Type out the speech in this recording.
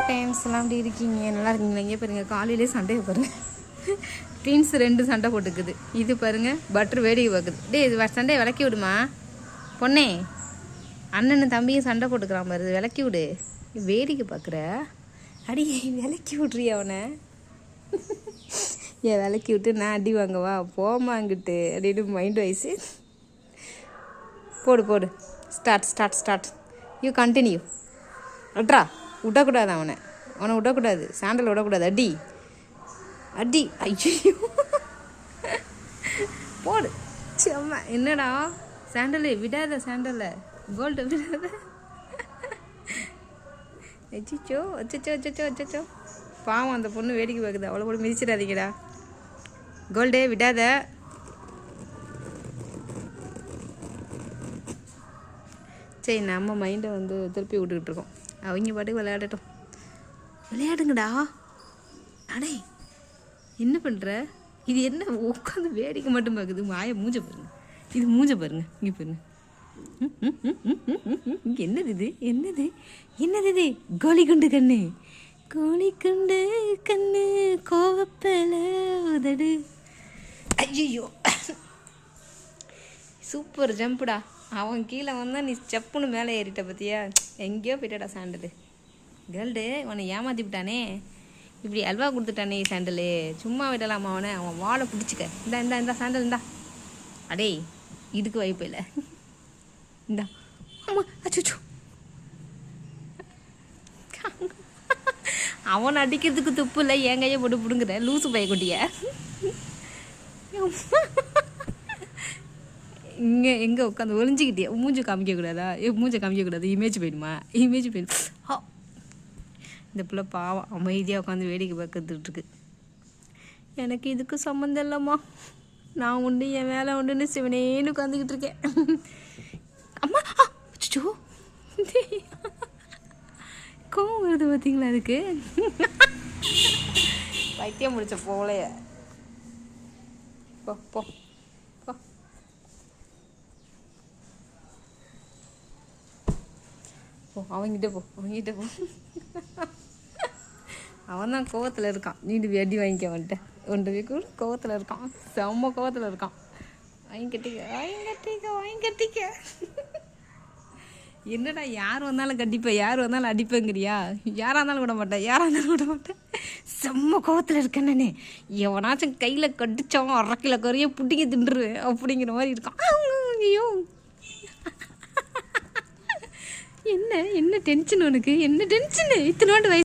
Friends எல்லாம் எப்படி இருக்கீங்க? நல்லா இருக்கீங்களா? இங்கே பாருங்கள், காலையிலே சண்டையை பாருங்கள். ட்வின்ஸ் 2 சண்டை போட்டுக்குது. இது பாருங்கள், பட்டர் வேடிக்கை பார்க்குது. டே இது சண்டையை விளக்கி விடுமா பொண்ணே. அண்ணனும் தம்பியும் சண்டை போட்டுக்கிறான் பாரு, விளக்கி விடு. வேடிக்கை பார்க்குற அடி, விளக்கி விட்றிய அவனை. ஏன் விளக்கி விட்டு நான் அடி வாங்கவா? போமாங்கிட்டு அப்படின்னு மைண்ட் வைஸு. போடு போடு, start start start. You continue. அட்ரா, விடக்கூடாது அவனை விடக்கூடாது, சாண்டல் விடக்கூடாது. அடி அடி, ஐயோ போடு. செம்ம. என்னடா சாண்டலு விடாத, சாண்டலை கோல்டு விடாத. அச்சிச்சோ அச்சச்சோ அச்சச்சோ அச்சச்சோ, பாவம் அந்த பொண்ணு வேடிக்கை பார்க்குது. அவ்வளோ போட்டு மிதிச்சிடாதீங்கடா. கோல்டே விடாத. சரி, நம்ம மைண்டை திருப்பி விட்டுக்கிட்டு இருக்கோம். அவங்க பாட்டுக்கு விளையாடட்டும். விளையாடுங்கடா. அடே என்ன பண்ணுற? இது என்ன உட்காந்து வேடிக்கை மட்டும் பார்க்குது? மூஞ்ச பாருங்க, இது மூஞ்ச பாருங்க, இங்கே பாருங்க. இங்கே என்னது இது? என்னது இது? கோழி குண்டு கண்ணு, கோழி குண்டு கண்ணு, கோவப்பல உதடு. ஐயோ, சூப்பர் ஜம்புடா. அவன் கீழே வந்தால் நீ செப்புன்னு மேலே ஏறிட்ட பார்த்தியா? எங்கேயோ போயிட்டாடா சாண்டலு. கேர்ள்டு உன்னை ஏமாற்றி விட்டானே, இப்படி அல்வா கொடுத்துட்டானே சாண்டலு. சும்மா விடலாமா அவனை? அவன் வாழை பிடிச்சிக்க. இந்த சாண்டல் இந்தா. அடே இதுக்கு வாய்ப்பு இல்லை. இந்தா. ஆமாம், அச்சோ. அவனை அடிக்கிறதுக்கு துப்பு இல்லை, என் கையை போட்டு பிடுங்குற லூசு பையக்குட்டிய. எங்கே உட்காந்து ஒளிஞ்சிக்கிட்டியா? மூஞ்சி காமிக்கக்கூடாதா? மூஞ்சை காமிக்கக்கூடாது, இமேஜ் போயிடுமா? இமேஜ் போயிடும். இந்த பிள்ளை பாவம் அமைதியாக உட்காந்து வேடிக்கை பார்த்துட்ருக்கு. எனக்கு இதுக்கு சம்மந்தம் இல்லைம்மா, நான் உண்டு என் வேலை உண்டுன்னு சிவனேன்னு உட்காந்துக்கிட்டு இருக்கேன். அம்மா அச்சோ, கோவம் வருது பார்த்தீங்களா? அதுக்கு வைத்தியம் முடிச்ச போலைய. போ போ போ. அவங்கிட்ட போ. அவன் தான் கோவத்தில் இருக்கான். நீடு அடி வாங்கிக்க வந்துட்டேன். ஒன்று கூட கோவத்தில் இருக்கான், செம்ம கோவத்தில் இருக்கான். வாங்கிக்கட்டிக்க. என்னடா, யார் வந்தாலும் கட்டிப்பேன், யார் வந்தாலும் அடிப்பேங்கிறியா? யாராக இருந்தாலும் விட மாட்டேன். செம்ம கோவத்தில் இருக்கேன் நான். எவனாச்சும் கையில் கடிச்சோம் 1/2 கிலோ கறியை புட்டிங்க தின்றுருவேன் அப்படிங்கிற மாதிரி இருக்கான். ஐயோ, என்ன டென்ஷன் உனக்கு? என்ன டென்ஷனு? இத்தனோண்டு வயசு